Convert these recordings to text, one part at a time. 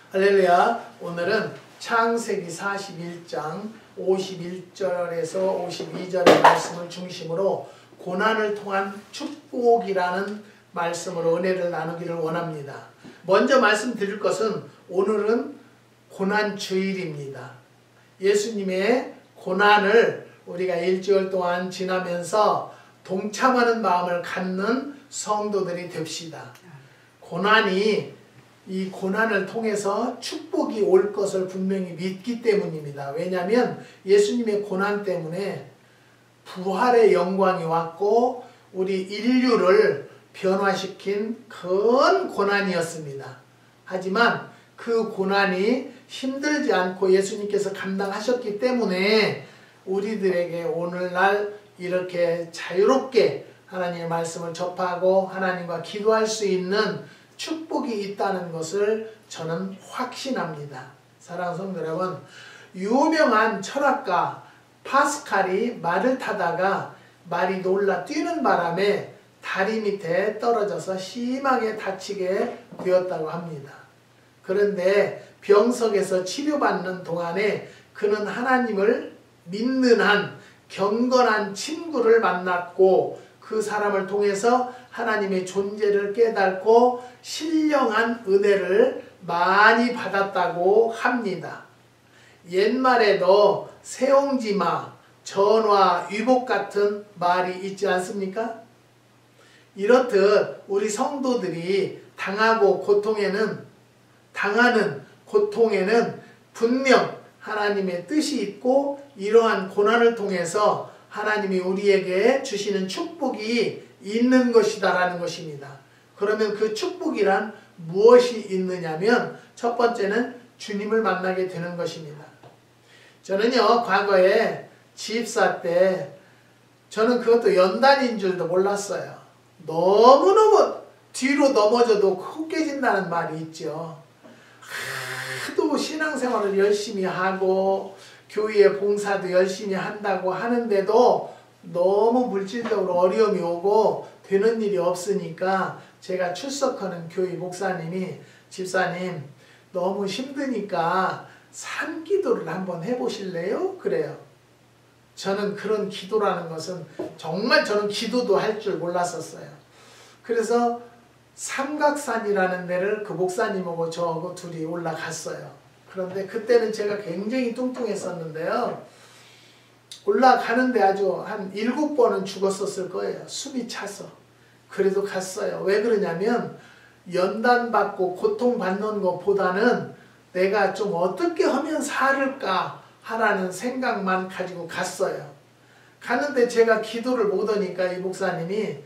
할렐루야. 오늘은 창세기 41장 51절에서 52절의 말씀을 중심으로 고난을 통한 축복이라는 말씀으로 은혜를 나누기를 원합니다. 먼저 말씀드릴 것은 오늘은 고난주일입니다. 예수님의 고난을 우리가 일주일 동안 지나면서 동참하는 마음을 갖는 성도들이 됩시다. 이 고난을 통해서 축복이 올 것을 분명히 믿기 때문입니다. 왜냐하면 예수님의 고난 때문에 부활의 영광이 왔고 우리 인류를 변화시킨 큰 고난이었습니다. 하지만 그 고난이 힘들지 않고 예수님께서 감당하셨기 때문에 우리들에게 오늘날 이렇게 자유롭게 하나님의 말씀을 접하고 하나님과 기도할 수 있는 축복이 있다는 것을 저는 확신합니다. 사랑하는 성도 여러분, 유명한 철학가 파스칼이 말을 타다가 말이 놀라 뛰는 바람에 다리 밑에 떨어져서 심하게 다치게 되었다고 합니다. 그런데 병석에서 치료받는 동안에 그는 하나님을 믿는 한 경건한 친구를 만났고 그 사람을 통해서 하나님의 존재를 깨닫고 신령한 은혜를 많이 받았다고 합니다. 옛말에도 세옹지마, 전화, 위복 같은 말이 있지 않습니까? 이렇듯 우리 성도들이 당하는 고통에는 분명 하나님의 뜻이 있고 이러한 고난을 통해서 하나님이 우리에게 주시는 축복이 있는 것이다라는 것입니다. 그러면 그 축복이란 무엇이 있느냐면 첫 번째는 주님을 만나게 되는 것입니다. 저는요, 과거에 집사 때 저는 그것도 연단인 줄도 몰랐어요. 너무너무 뒤로 넘어져도 코 깨진다는 말이 있죠. 하도 신앙생활을 열심히 하고 교회의 봉사도 열심히 한다고 하는데도 너무 물질적으로 어려움이 오고 되는 일이 없으니까 제가 출석하는 교회 목사님이 집사님 너무 힘드니까 산기도를 한번 해보실래요? 그래요. 저는 그런 기도라는 것은 정말 저는 기도도 할 줄 몰랐었어요. 그래서 삼각산이라는 데를 그 목사님하고 저하고 둘이 올라갔어요. 그런데 그때는 제가 굉장히 뚱뚱했었는데요. 올라가는데 아주 한 7번은 죽었었을 거예요. 숨이 차서. 그래도 갔어요. 왜 그러냐면 연단받고 고통받는 것보다는 내가 좀 어떻게 하면 살을까 하라는 생각만 가지고 갔어요. 가는데 제가 기도를 못 하니까 이 목사님이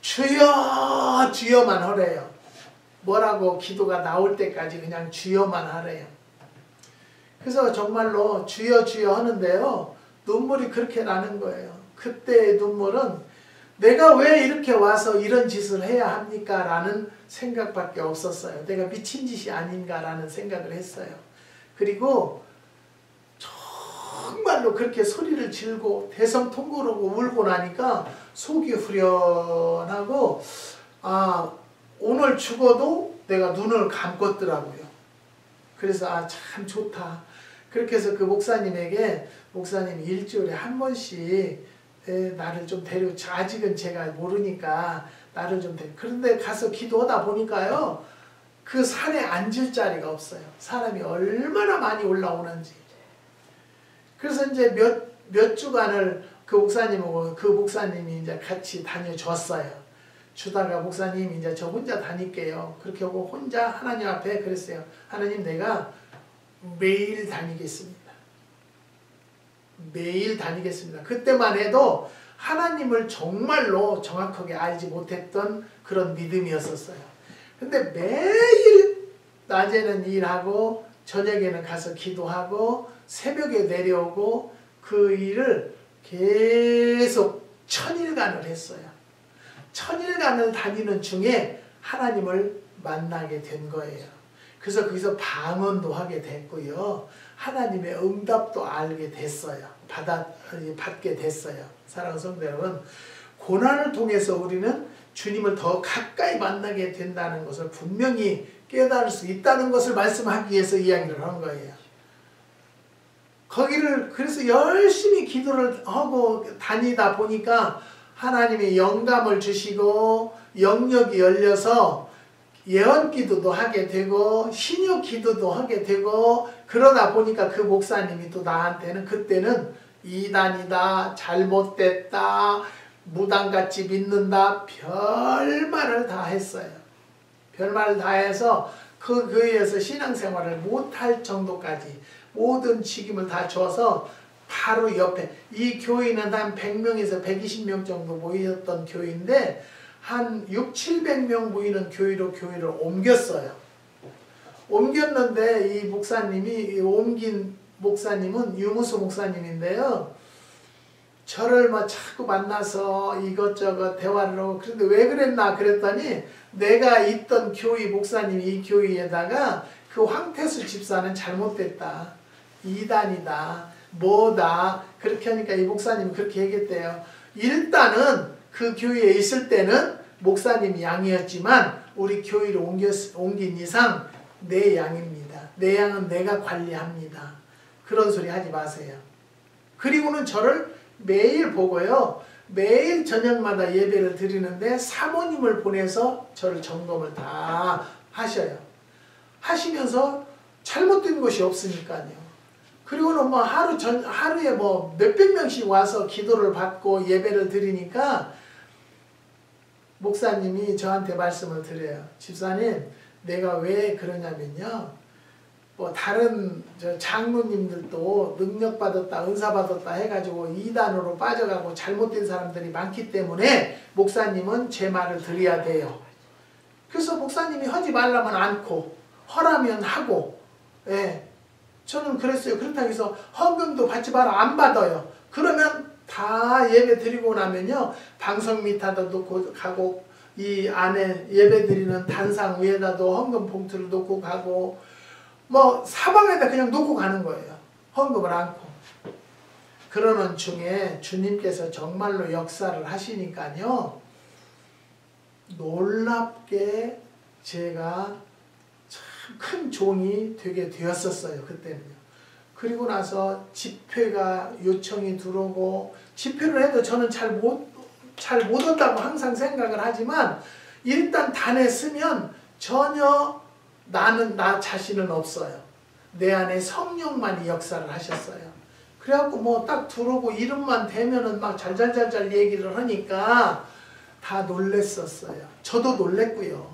주여 주여만 하래요. 뭐라고 기도가 나올 때까지 그냥 주여만 하래요. 그래서 정말로 주여 주여 하는데요. 눈물이 그렇게 나는 거예요. 그때의 눈물은 내가 왜 이렇게 와서 이런 짓을 해야 합니까? 라는 생각밖에 없었어요. 내가 미친 짓이 아닌가 라는 생각을 했어요. 그리고 정말로 그렇게 소리를 지르고 대성통곡하고 울고 나니까 속이 후련하고 오늘 죽어도 내가 눈을 감겠더라고요. 그래서 참 좋다. 그렇게 해서 그 목사님에게 목사님이 일주일에 한 번씩 나를 좀 아직은 제가 모르니까 나를 좀 그런데 가서 기도하다 보니까요. 그 산에 앉을 자리가 없어요. 사람이 얼마나 많이 올라오는지. 그래서 이제 몇 주간을 그 목사님이 이제 같이 다녀줬어요. 주다가 목사님 이제 저 혼자 다닐게요. 그렇게 하고 혼자 하나님 앞에 그랬어요. 하나님 내가 매일 다니겠습니다. 매일 다니겠습니다. 그때만 해도 하나님을 정말로 정확하게 알지 못했던 그런 믿음이었었어요. 근데 매일 낮에는 일하고 저녁에는 가서 기도하고 새벽에 내려오고 그 일을 계속 천일간을 했어요. 천일간을 다니는 중에 하나님을 만나게 된 거예요. 그래서 거기서 방언도 하게 됐고요. 하나님의 응답도 알게 됐어요. 받게 됐어요. 사랑하는 성도 여러분, 고난을 통해서 우리는 주님을 더 가까이 만나게 된다는 것을 분명히 깨달을 수 있다는 것을 말씀하기 위해서 이야기를 하는 거예요. 거기를 그래서 열심히 기도를 하고 다니다 보니까 하나님의 영감을 주시고 영역이 열려서 예언 기도도 하게 되고 신유 기도도 하게 되고 그러다 보니까 그 목사님이 또 나한테는 그때는 이단이다, 잘못됐다, 무당같이 믿는다, 별말을 다 했어요. 별말을 다 해서 그 교회에서 신앙생활을 못할 정도까지 모든 책임을 다 줘서 바로 옆에 이 교회는 한 100명에서 120명 정도 모였던 교회인데 한 6, 700명 모이는 교회로 교회를 옮겼어요. 옮겼는데 이 목사님이 옮긴 목사님은 유무수 목사님인데요. 저를 막 자꾸 만나서 이것저것 대화를 하고 그런데 왜 그랬나 그랬더니 내가 있던 교회 목사님이 이 교회에다가 그 황태수 집사는 잘못됐다. 이단이다. 뭐다. 그렇게 하니까 이 목사님이 그렇게 얘기했대요. 일단은 그 교회에 있을 때는 목사님이 양이었지만 우리 교회를 옮긴 이상 내 양입니다. 내 양은 내가 관리합니다. 그런 소리 하지 마세요. 그리고는 저를 매일 보고요. 매일 저녁마다 예배를 드리는데 사모님을 보내서 저를 점검을 다 하셔요. 하시면서 잘못된 것이 없으니까요. 그리고는 뭐 하루에 뭐 몇백 명씩 와서 기도를 받고 예배를 드리니까 목사님이 저한테 말씀을 드려요. 집사님, 내가 왜 그러냐면요. 뭐 다른 장로님들도 능력받았다, 은사받았다 해가지고 이단으로 빠져가고 잘못된 사람들이 많기 때문에 목사님은 제 말을 드려야 돼요. 그래서 목사님이 하지 말라면 않고 허라면 하고, 예. 저는 그랬어요. 그렇다고 해서 헌금도 받지 마라 안 받아요. 그러면 다 예배 드리고 나면요. 방석 밑에다 놓고 가고 이 안에 예배 드리는 단상 위에다도 헌금 봉투를 놓고 가고 뭐 사방에다 그냥 놓고 가는 거예요. 헌금을 않고. 그러는 중에 주님께서 정말로 역사를 하시니까요. 놀랍게 제가 참 큰 종이 되게 되었었어요. 그때는요. 그리고 나서 집회가 요청이 들어오고 집회를 해도 저는 잘 못 온다고 항상 생각을 하지만 일단 단에 쓰면 전혀 나는 나 자신은 없어요. 내 안에 성령만이 역사를 하셨어요. 그래갖고 뭐 딱 들어오고 이름만 대면은 막 잘잘잘잘 얘기를 하니까 다 놀랬었어요. 저도 놀랬고요.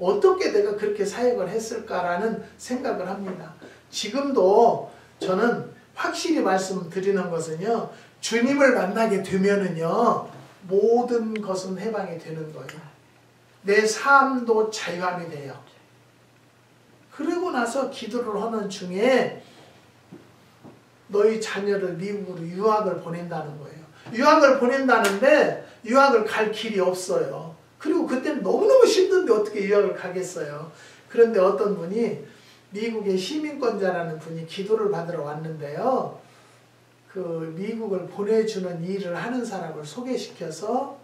어떻게 내가 그렇게 사역을 했을까라는 생각을 합니다. 지금도 저는 확실히 말씀드리는 것은요. 주님을 만나게 되면은요. 모든 것은 해방이 되는 거예요. 내 삶도 자유함이 돼요. 그러고 나서 기도를 하는 중에 너희 자녀를 미국으로 유학을 보낸다는 거예요. 유학을 보낸다는데 유학을 갈 길이 없어요. 그리고 그때는 너무너무 힘든데 어떻게 유학을 가겠어요. 그런데 어떤 분이 미국의 시민권자라는 분이 기도를 받으러 왔는데요. 그 미국을 보내주는 일을 하는 사람을 소개시켜서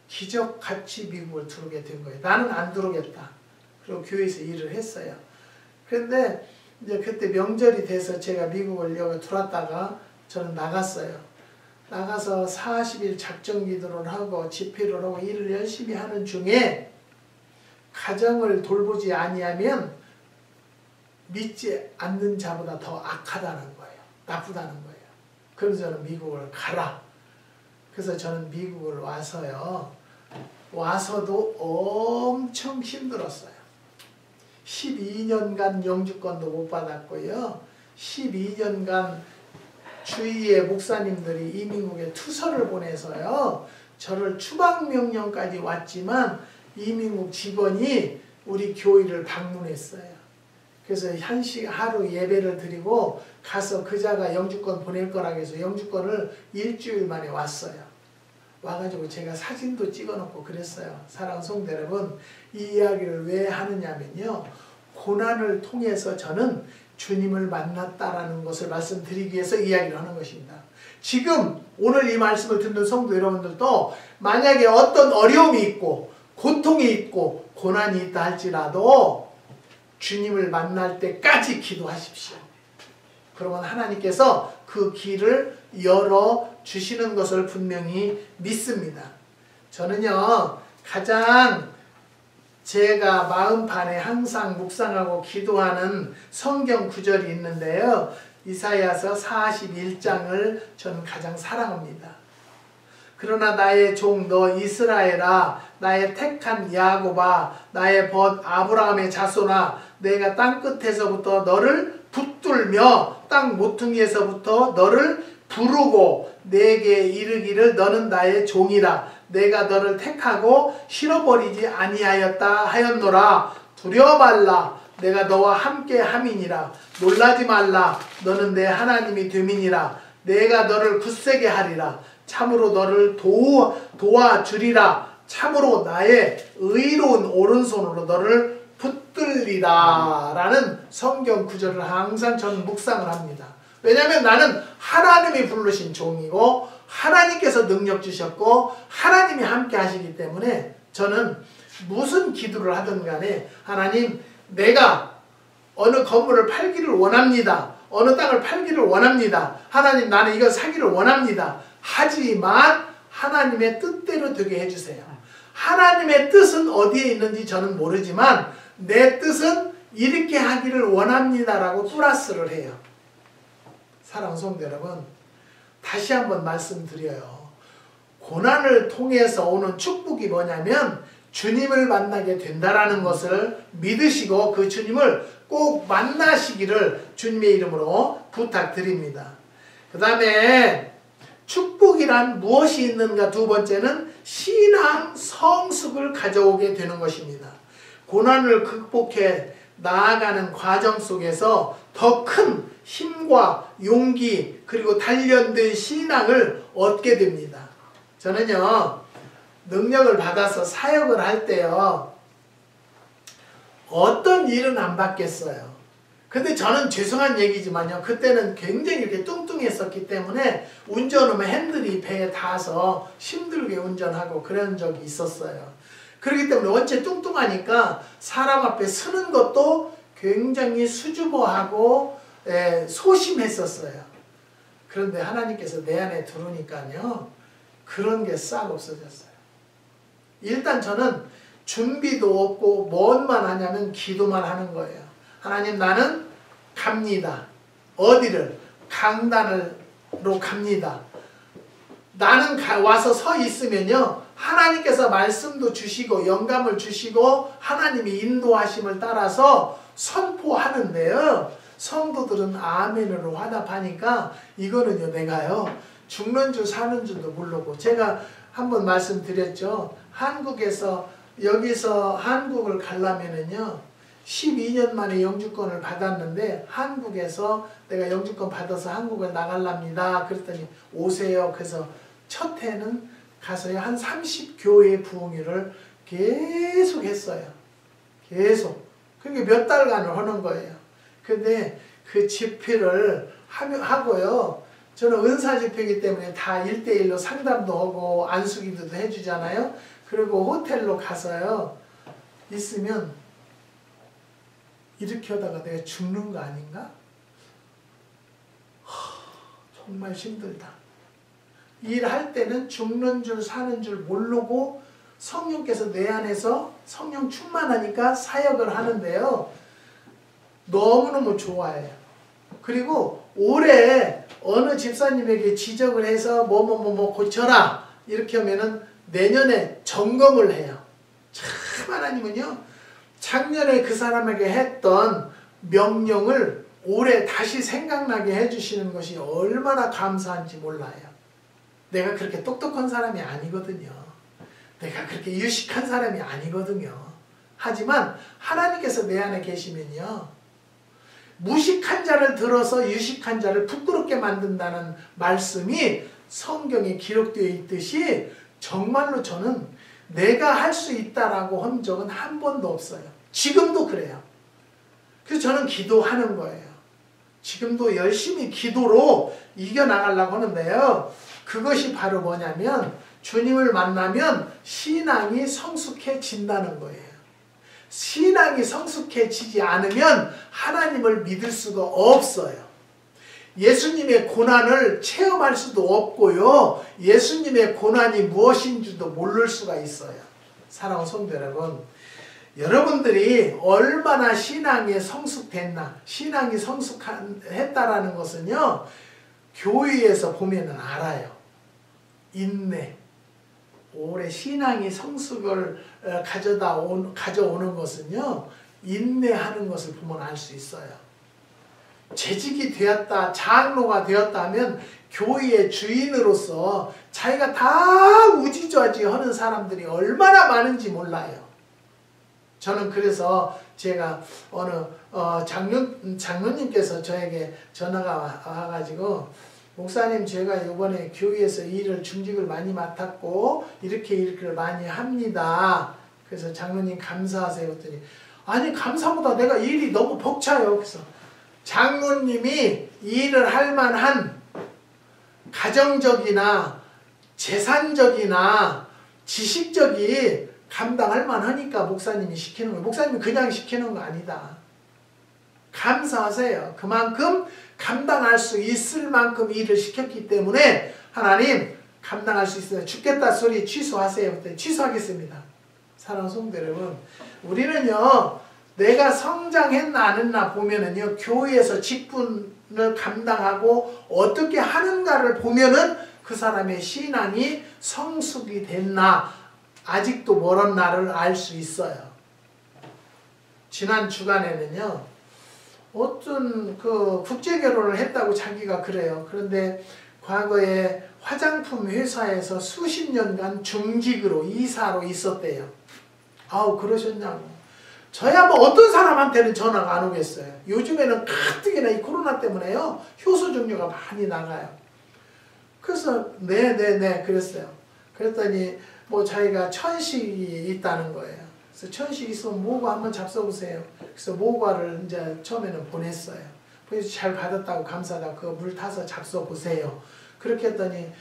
기적같이 미국을 들어오게 된 거예요. 나는 안 들어오겠다. 그리고 교회에서 일을 했어요. 그런데 이제 그때 명절이 돼서 제가 미국을 여기 들어왔다가 저는 나갔어요. 나가서 40일 작정 기도를 하고 집회를 하고 일을 열심히 하는 중에 가정을 돌보지 아니하면 믿지 않는 자보다 더 악하다는 거예요. 나쁘다는 거예요. 그래서 저는 미국을 가라. 그래서 저는 미국을 와서요. 와서도 엄청 힘들었어요. 12년간 영주권도 못 받았고요. 12년간 주위의 목사님들이 이민국에 투서를 보내서요. 저를 추방명령까지 왔지만 이민국 직원이 우리 교회를 방문했어요. 그래서 하루 예배를 드리고 가서 그자가 영주권 보낼 거라고 해서 영주권을 일주일 만에 왔어요. 와가지고 제가 사진도 찍어놓고 그랬어요. 사랑하는 성도 여러분, 이 이야기를 왜 하느냐면요. 고난을 통해서 저는 주님을 만났다라는 것을 말씀드리기 위해서 이야기를 하는 것입니다. 지금 오늘 이 말씀을 듣는 성도 여러분들도 만약에 어떤 어려움이 있고 고통이 있고 고난이 있다 할지라도 주님을 만날 때까지 기도하십시오. 그러면 하나님께서 그 길을 열어주시는 것을 분명히 믿습니다. 저는요, 가장 제가 마음판에 항상 묵상하고 기도하는 성경 구절이 있는데요. 이사야서 41장을 저는 가장 사랑합니다. 그러나 나의 종 너 이스라엘아, 나의 택한 야곱아, 나의 벗 아브라함의 자손아, 내가 땅끝에서부터 너를 붙들며 땅 모퉁이에서부터 너를 부르고 내게 이르기를 너는 나의 종이라. 내가 너를 택하고 실어버리지 아니하였다 하였노라. 두려워 말라. 내가 너와 함께 함이니라. 놀라지 말라. 너는 내 하나님이 됨이니라. 내가 너를 굳세게 하리라. 참으로 너를 도와주리라. 참으로 나의 의로운 오른손으로 너를 붙들리라. 라는 성경 구절을 항상 저는 묵상을 합니다. 왜냐하면 나는 하나님이 부르신 종이고 하나님께서 능력 주셨고 하나님이 함께 하시기 때문에 저는 무슨 기도를 하든 간에 하나님, 내가 어느 건물을 팔기를 원합니다. 어느 땅을 팔기를 원합니다. 하나님, 나는 이거 사기를 원합니다. 하지만 하나님의 뜻대로 되게 해주세요. 하나님의 뜻은 어디에 있는지 저는 모르지만 내 뜻은 이렇게 하기를 원합니다라고 플러스를 해요. 사랑하는 성도 여러분, 다시 한번 말씀드려요. 고난을 통해서 오는 축복이 뭐냐면 주님을 만나게 된다라는 것을 믿으시고 그 주님을 꼭 만나시기를 주님의 이름으로 부탁드립니다. 그 다음에 축복이란 무엇이 있는가? 두 번째는 신앙 성숙을 가져오게 되는 것입니다. 고난을 극복해 나아가는 과정 속에서 더 큰 힘과 용기 그리고 단련된 신앙을 얻게 됩니다. 저는요, 능력을 받아서 사역을 할 때요, 어떤 일은 안 받겠어요. 근데 저는 죄송한 얘기지만요, 그때는 굉장히 이렇게 뚱뚱했었기 때문에 운전하면 핸들이 배에 닿아서 힘들게 운전하고 그런 적이 있었어요. 그렇기 때문에 원체 뚱뚱하니까 사람 앞에 서는 것도 굉장히 수줍어하고 소심했었어요. 그런데 하나님께서 내 안에 들어오니까요, 그런 게 싹 없어졌어요. 일단 저는 준비도 없고 뭔만 하냐면 기도만 하는 거예요. 하나님, 나는 갑니다. 어디를? 강단으로 갑니다. 나는 와서 서 있으면요, 하나님께서 말씀도 주시고 영감을 주시고 하나님이 인도하심을 따라서 선포하는데요, 성도들은 아멘으로 화답하니까 이거는요, 내가요 죽는 줄 사는 줄도 모르고, 제가 한번 말씀드렸죠. 여기서 한국을 가려면은요 12년 만에 영주권을 받았는데, 한국에서 내가 영주권 받아서 한국을 나가랍니다. 그랬더니 오세요. 그래서 첫 해는 가서요 한 30교회 부흥회를 계속 했어요. 계속. 그러니까 몇 달간을 하는 거예요. 근데 그 집회를 하고요, 저는 은사 집회이기 때문에 다 1대1로 상담도 하고 안수기도도 해주잖아요. 그리고 호텔로 가서요 있으면 이렇게 하다가 내가 죽는 거 아닌가? 정말 힘들다. 일할 때는 죽는 줄 사는 줄 모르고 성령께서 내 안에서 성령 충만하니까 사역을 하는데요, 너무너무 좋아해요. 그리고 올해 어느 집사님에게 지적을 해서 뭐 고쳐라 이렇게 하면은 내년에 점검을 해요. 참 하나님은요, 작년에 그 사람에게 했던 명령을 올해 다시 생각나게 해주시는 것이 얼마나 감사한지 몰라요. 내가 그렇게 똑똑한 사람이 아니거든요. 내가 그렇게 유식한 사람이 아니거든요. 하지만 하나님께서 내 안에 계시면요, 무식한 자를 들어서 유식한 자를 부끄럽게 만든다는 말씀이 성경에 기록되어 있듯이 정말로 저는 내가 할 수 있다라고 한 적은 한 번도 없어요. 지금도 그래요. 그래서 저는 기도하는 거예요. 지금도 열심히 기도로 이겨나가려고 하는데요, 그것이 바로 뭐냐면 주님을 만나면 신앙이 성숙해진다는 거예요. 신앙이 성숙해지지 않으면 하나님을 믿을 수가 없어요. 예수님의 고난을 체험할 수도 없고요. 예수님의 고난이 무엇인지도 모를 수가 있어요. 사랑하는 성도 여러분, 여러분들이 얼마나 신앙이 성숙됐나, 신앙이 성숙했다라는 것은요, 교회에서 보면은 알아요. 인내, 오래 신앙이 성숙을 가져오는 것은요, 인내하는 것을 보면 알 수 있어요. 재직이 되었다, 장로가 되었다 하면 교회의 주인으로서 자기가 다 우지좌지 하는 사람들이 얼마나 많은지 몰라요. 저는 그래서 제가 어느 장로님께서 저에게 전화가 와가지고, 목사님, 제가 이번에 교회에서 일을 중직을 많이 맡았고 이렇게 많이 합니다. 그래서 장로님 감사하세요 했더니, 아니 감사보다 내가 일이 너무 벅차요. 그래서 장로님이 일을 할 만한 가정적이나 재산적이나 지식적이 감당할 만하니까 목사님이 시키는 거예요. 목사님이 그냥 시키는 거 아니다. 감사하세요. 그만큼 감당할 수 있을 만큼 일을 시켰기 때문에 하나님 감당할 수 있어요. 죽겠다 소리 취소하세요. 그때 취소하겠습니다. 사랑하는 성도 여러분, 우리는요, 내가 성장했나 안 했나 보면은요, 교회에서 직분을 감당하고 어떻게 하는가를 보면은 그 사람의 신앙이 성숙이 됐나, 아직도 멀었나를 알 수 있어요. 지난 주간에는요, 어떤 국제결혼을 했다고 자기가 그래요. 그런데 과거에 화장품 회사에서 수십 년간 중직으로 이사로 있었대요. 아우, 그러셨냐고. 저야 뭐 어떤 사람한테는 전화가 안 오겠어요. 요즘에는 가뜩이나 이 코로나 때문에요, 효소 종류가 많이 나가요. 그래서 네네네 그랬어요. 그랬더니 뭐 자기가 천식이 있다는 거예요. 그래서 천식 있으면 모과 한번 잡숴보세요. 그래서 모과를 이제 처음에는 보냈어요. 그래서 잘 받았다고 감사하다고 그거 물 타서 잡숴보세요. 그렇게 했더니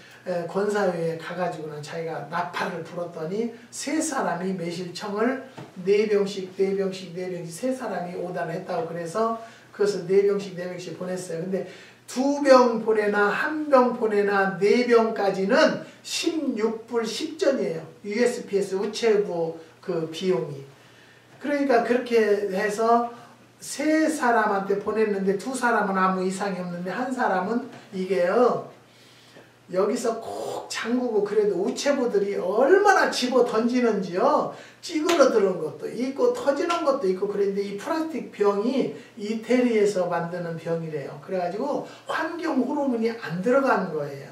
권사회에 가가지고는 자기가 나팔을 불었더니 세 사람이 매실청을 4병씩 세 사람이 오다를 했다고, 그래서 그것을 4병씩 보냈어요. 근데 2병 보내나 1병 보내나 4병까지는 16불 10전이에요. USPS 우체부 그 비용이. 그러니까 그렇게 해서 3사람한테 보냈는데 2사람은 아무 이상이 없는데 1사람은 이게요, 여기서 꼭 잠그고, 그래도 우체부들이 얼마나 집어 던지는지요. 찌그러드는 것도 있고 터지는 것도 있고 그런데 이 플라스틱 병이 이태리에서 만드는 병이래요. 그래가지고 환경 호르몬이 안 들어간 거예요.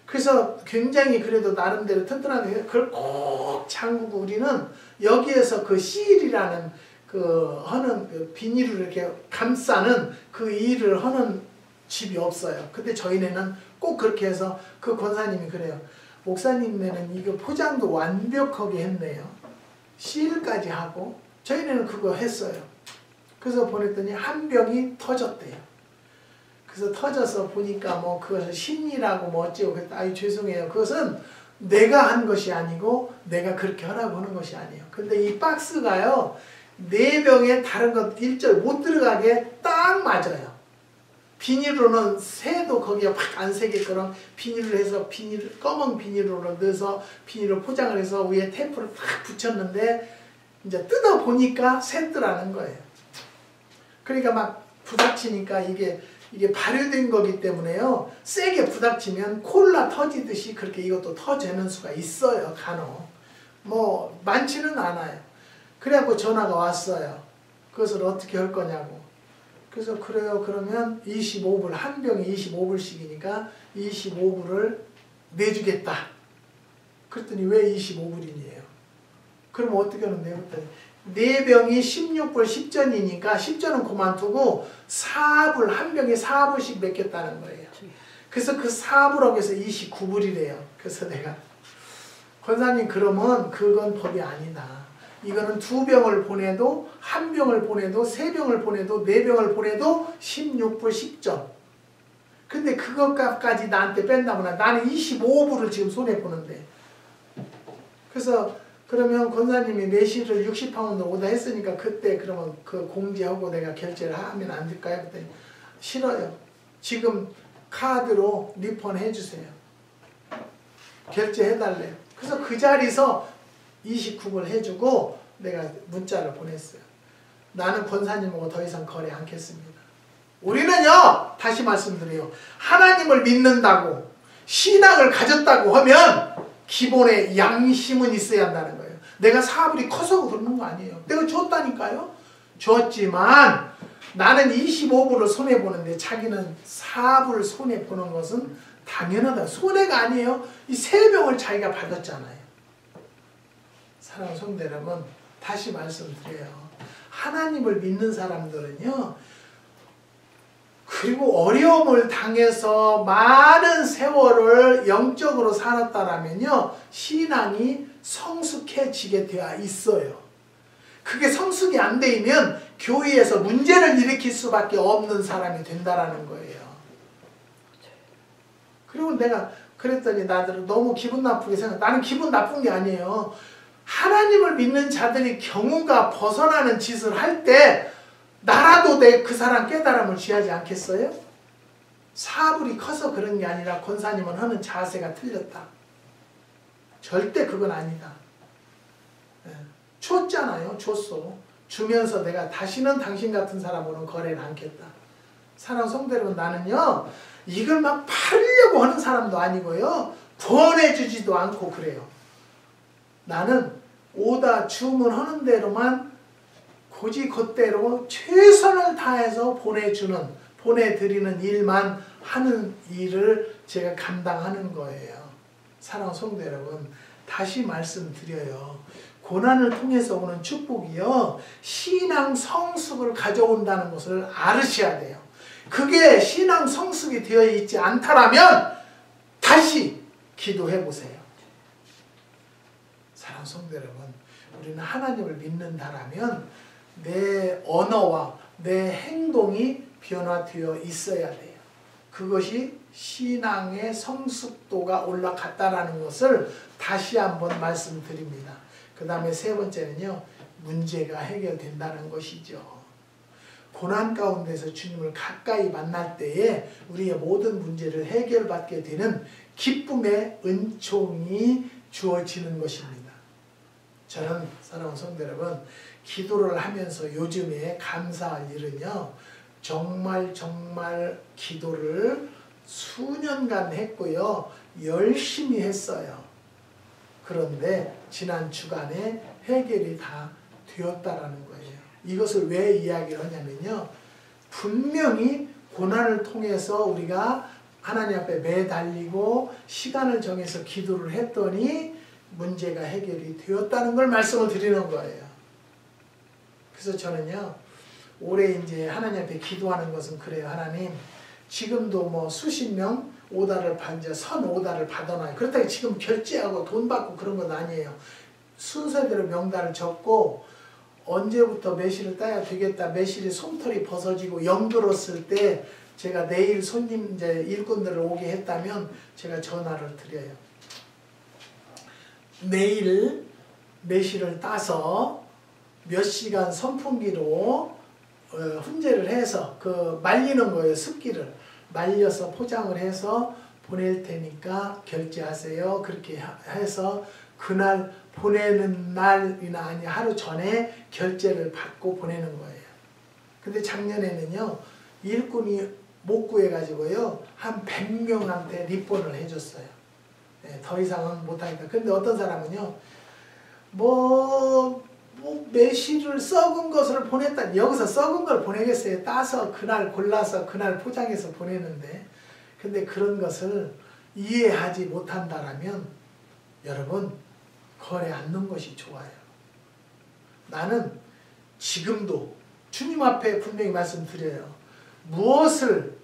그래서 굉장히 그래도 나름대로 튼튼한데 그걸 꼭 잠그고, 우리는 여기에서 그 실이라는 하는 비닐을 이렇게 감싸는 그 일을 하는 집이 없어요. 근데 저희네는 꼭 그렇게 해서, 그 권사님이 그래요. 목사님네는 이거 포장도 완벽하게 했네요. 실까지 하고. 저희네는 그거 했어요. 그래서 보냈더니 1병이 터졌대요. 그래서 터져서 보니까 뭐 그것을 신이라고 뭐 어쩌고 그랬다. 아유 죄송해요. 그것은 내가 한 것이 아니고 내가 그렇게 하라고 하는 것이 아니에요. 근데 이 박스가요, 4병에 다른 것 일절 못 들어가게 딱 맞아요. 비닐로는 새도 거기에 확 안 새게끔 비닐을 해서 검은 비닐로 넣어서 비닐로 포장을 해서 위에 테이프를 딱 붙였는데 이제 뜯어 보니까 샜더라는 거예요. 그러니까 막 부닥치니까 이게 발효된 거기 때문에요, 세게 부닥치면 콜라 터지듯이 그렇게 이것도 터지는 수가 있어요. 간혹 뭐 많지는 않아요. 그래갖고 전화가 왔어요. 그것을 어떻게 할 거냐고. 그래서 그래요. 그러면 25불, 1병이 25불씩이니까 25불을 내주겠다. 그랬더니 왜 25불이니에요? 그럼 어떻게 하는데요? 그랬더니 4병이 16불 10전이니까 10전은 그만두고 4불, 1병에 4불씩 맡겼다는 거예요. 그래서 그 4불하고 해서 29불이래요. 그래서 내가, 권사님 그러면 그건 법이 아니다. 이거는 2병을 보내도 1병을 보내도 3병을 보내도 4병을 보내도 16불 10전. 근데 그것 값까지 나한테 뺀다거나 나는 25불을 지금 손해보는데. 그래서 그러면 권사님이 매실을 60파운드 오다 했으니까 그때 그러면 그 공지하고 내가 결제를 하면 안 될까요? 그랬더니 싫어요. 지금 카드로 리펀 해주세요. 결제해달래요. 그래서 그 자리에서 29불 해주고 내가 문자를 보냈어요. 나는 권사님하고 더 이상 거래 않겠습니다. 우리는요, 다시 말씀드려요. 하나님을 믿는다고 신앙을 가졌다고 하면 기본에 양심은 있어야 한다는 거예요. 내가 사업이 커서 그러는 거 아니에요. 내가 줬다니까요. 줬지만 나는 25불을 손해보는데 자기는 4불 손해보는 것은 당연하다. 손해가 아니에요. 이 3병을 자기가 받았잖아요. 사랑하는 성도 여러분, 다시 말씀드려요. 하나님을 믿는 사람들은요, 그리고 어려움을 당해서 많은 세월을 영적으로 살았다라면요, 신앙이 성숙해지게 되어 있어요. 그게 성숙이 안 되면 교회에서 문제를 일으킬 수밖에 없는 사람이 된다라는 거예요. 그리고 내가 그랬더니 나들은 너무 기분 나쁘게 생각. 나는 기분 나쁜 게 아니에요. 하나님을 믿는 자들이 경우가 벗어나는 짓을 할 때 나라도 내 그 사람 깨달음을 취하지 않겠어요? 사불이 커서 그런 게 아니라 권사님은 하는 자세가 틀렸다. 절대 그건 아니다. 줬잖아요. 줬어. 주면서 내가 다시는 당신 같은 사람으로는 거래를 않겠다. 사랑하는 성도 여러분, 나는요, 이걸 막 팔려고 하는 사람도 아니고요, 권해주지도 않고 그래요. 나는 오다 주문하는 대로만 고지 그대로 최선을 다해서 보내드리는 일만 하는 일을 제가 감당하는 거예요. 사랑하는 성도 여러분, 다시 말씀드려요. 고난을 통해서 오는 축복이요, 신앙 성숙을 가져온다는 것을 알으셔야 돼요. 그게 신앙 성숙이 되어 있지 않다라면 다시 기도해 보세요. 사랑하는 성도 여러분, 우리는 하나님을 믿는다라면 내 언어와 내 행동이 변화되어 있어야 돼요. 그것이 신앙의 성숙도가 올라갔다라는 것을 다시 한번 말씀드립니다. 그 다음에 세 번째는요, 문제가 해결된다는 것이죠. 고난 가운데서 주님을 가까이 만날 때에 우리의 모든 문제를 해결받게 되는 기쁨의 은총이 주어지는 것입니다. 저는 사랑하는 성도 여러분, 기도를 하면서 요즘에 감사할 일은요, 정말 기도를 수년간 했고요, 열심히 했어요. 그런데 지난 주간에 해결이 다 되었다라는 거예요. 이것을 왜 이야기를 하냐면요, 분명히 고난을 통해서 우리가 하나님 앞에 매달리고 시간을 정해서 기도를 했더니 문제가 해결이 되었다는 걸 말씀을 드리는 거예요. 그래서 저는요, 올해 이제 하나님 앞에 기도하는 것은 그래요. 하나님, 지금도 뭐 수십 명 오다를 선 오다를 받아놔요. 그렇다고 지금 결제하고 돈 받고 그런 건 아니에요. 순서대로 명단을 적고 언제부터 매실을 따야 되겠다. 매실이 솜털이 벗어지고 영들었을 때 제가 내일 손님 이제 일꾼들을 오게 했다면 제가 전화를 드려요. 내일 매실을 따서 몇 시간 선풍기로 훈제를 해서 그 말리는 거예요. 습기를 말려서 포장을 해서 보낼 테니까 결제하세요. 그렇게 해서 그날 보내는 날이나 아니 하루 전에 결제를 받고 보내는 거예요. 근데 작년에는요, 일꾼이 못 구해가지고요, 한 100명한테 리본을 해줬어요. 더 이상은 못하니까. 근데 어떤 사람은요, 매실을 썩은 것을 보냈다. 여기서 썩은 걸 보내겠어요. 따서 그날 골라서 그날 포장해서 보내는데, 근데 그런 것을 이해하지 못한다라면 여러분, 거래 않는 것이 좋아요. 나는 지금도 주님 앞에 분명히 말씀드려요. 무엇을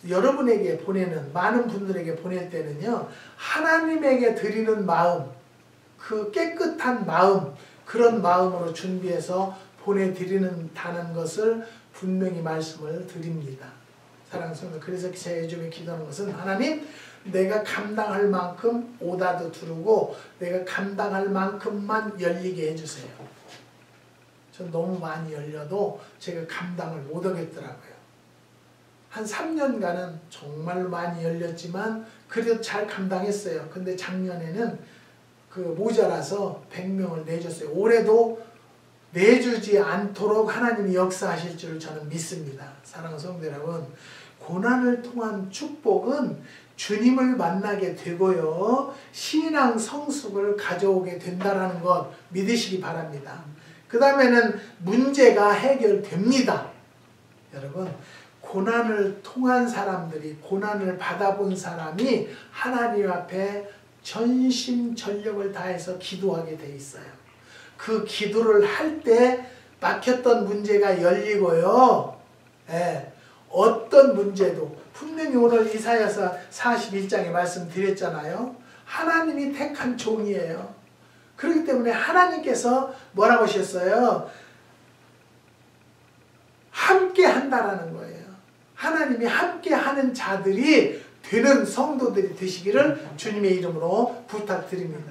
여러분에게 보내는, 많은 분들에게 보낼 때는요, 하나님에게 드리는 마음, 그 깨끗한 마음, 그런 마음으로 준비해서 보내드리는다는 것을 분명히 말씀을 드립니다. 사랑하는 성도, 그래서 제가 요즘에 기도하는 것은 하나님, 내가 감당할 만큼 오다도 두르고 내가 감당할 만큼만 열리게 해주세요. 전 너무 많이 열려도 제가 감당을 못 하겠더라고요. 한 3년간은 정말 많이 열렸지만 그래도 잘 감당했어요. 근데 작년에는 그 모자라서 100명을 내줬어요. 올해도 내주지 않도록 하나님이 역사하실 줄 저는 믿습니다. 사랑하는 성도 여러분, 고난을 통한 축복은 주님을 만나게 되고요, 신앙 성숙을 가져오게 된다는 것 믿으시기 바랍니다. 그 다음에는 문제가 해결됩니다. 여러분, 고난을 통한 사람들이, 고난을 받아본 사람이 하나님 앞에 전심전력을 다해서 기도하게 돼 있어요. 그 기도를 할 때 막혔던 문제가 열리고요. 어떤 문제도 분명히 오늘 이사야서 41장에 말씀드렸잖아요. 하나님이 택한 종이에요. 그렇기 때문에 하나님께서 뭐라고 하셨어요? 함께 한다라는 거예요. 하나님이 함께 하는 자들이 되는 성도들이 되시기를 주님의 이름으로 부탁드립니다.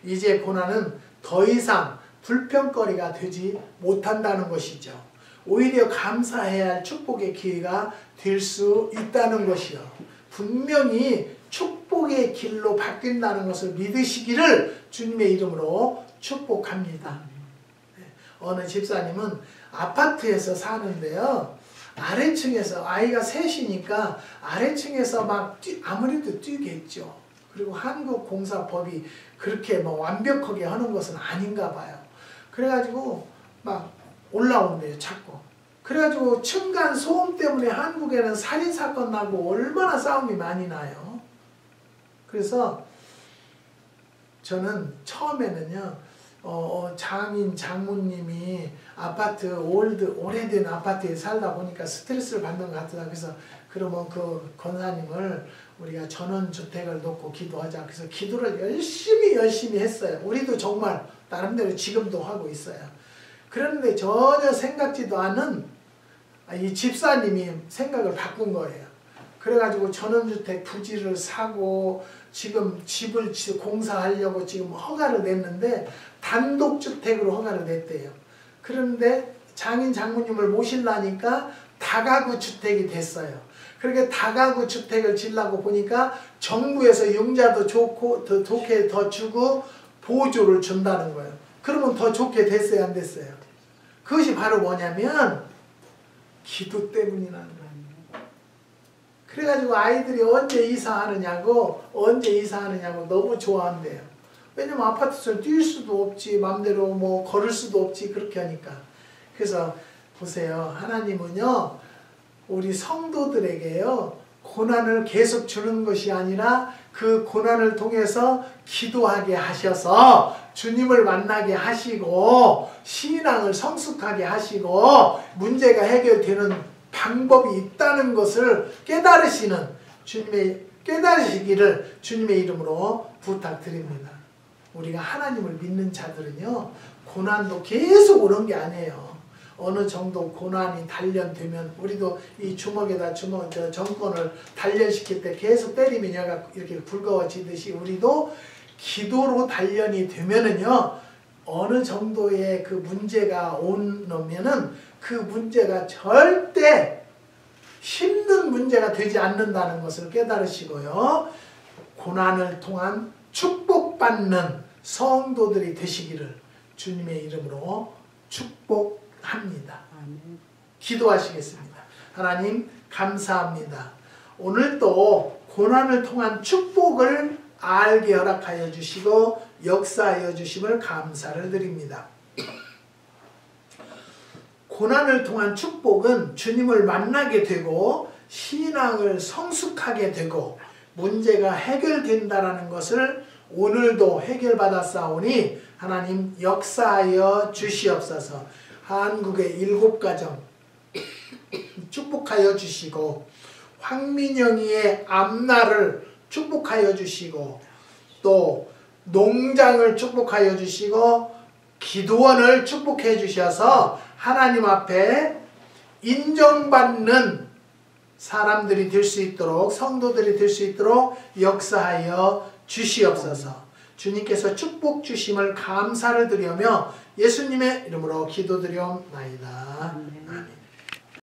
이제 고난은 더 이상 불평거리가 되지 못한다는 것이죠. 오히려 감사해야 할 축복의 기회가 될 수 있다는 것이요. 분명히 축복의 길로 바뀐다는 것을 믿으시기를 주님의 이름으로 축복합니다. 어느 집사님은 아파트에서 사는데요, 아래층에서 아이가 셋이니까 아래층에서 막 아무래도 뛰겠죠. 그리고 한국공사법이 그렇게 뭐 완벽하게 하는 것은 아닌가 봐요. 그래가지고 막 올라온대요, 자꾸. 그래가지고 층간 소음 때문에 한국에는 살인사건 나고 얼마나 싸움이 많이 나요. 그래서 저는 처음에는요, 장모님이 아파트, 오래된 아파트에 살다 보니까 스트레스를 받는 것 같다. 그래서 그러면 그 권사님을 우리가 전원주택을 놓고 기도하자. 그래서 기도를 열심히 했어요. 우리도 정말 나름대로 지금도 하고 있어요. 그런데 전혀 생각지도 않은 이 집사님이 생각을 바꾼 거예요. 그래가지고 전원주택 부지를 사고 지금 집을 공사하려고 지금 허가를 냈는데 단독주택으로 허가를 냈대요. 그런데 장모님을 모시려니까 다가구 주택이 됐어요. 그렇게 다가구 주택을 지으려고 보니까 정부에서 융자도 좋고 더 좋게 더 주고 보조를 준다는 거예요. 그러면 더 좋게 됐어요, 안 됐어요? 그것이 바로 뭐냐면 기도 때문이라는 거예요. 그래가지고 아이들이 언제 이사하느냐고 너무 좋아한대요. 왜냐면 아파트에서 뛸 수도 없지, 맘대로 뭐 걸을 수도 없지, 그렇게 하니까. 그래서 보세요, 하나님은요 우리 성도들에게요 고난을 계속 주는 것이 아니라 그 고난을 통해서 기도하게 하셔서 주님을 만나게 하시고 신앙을 성숙하게 하시고 문제가 해결되는 방법이 있다는 것을 깨달으시기를 주님의 이름으로 부탁드립니다. 우리가 하나님을 믿는 자들은요 고난도 계속 오는 게 아니에요. 어느 정도 고난이 단련되면 우리도 이 주먹에다 정권을 단련시킬 때 계속 때리면 얘가 이렇게 굵어지듯이 우리도 기도로 단련이 되면은요 어느 정도의 그 문제가 오면은 그 문제가 절대 힘든 문제가 되지 않는다는 것을 깨달으시고요. 고난을 통한 축복받는 성도들이 되시기를 주님의 이름으로 축복합니다. 기도하시겠습니다. 하나님 감사합니다. 오늘도 고난을 통한 축복을 알게 허락하여 주시고 역사하여 주심을 감사를 드립니다. 고난을 통한 축복은 주님을 만나게 되고 신앙을 성숙하게 되고 문제가 해결된다라는 것을 오늘도 해결받았사오니 하나님 역사하여 주시옵소서. 한국의 7가정 축복하여 주시고 황민영이의 앞날을 축복하여 주시고 또 농장을 축복하여 주시고 기도원을 축복해 주셔서 하나님 앞에 인정받는 사람들이 될 수 있도록, 성도들이 될 수 있도록 역사하여 주시옵소서. 주님께서 축복 주심을 감사를 드리며 예수님의 이름으로 기도드리옵나이다. 아멘.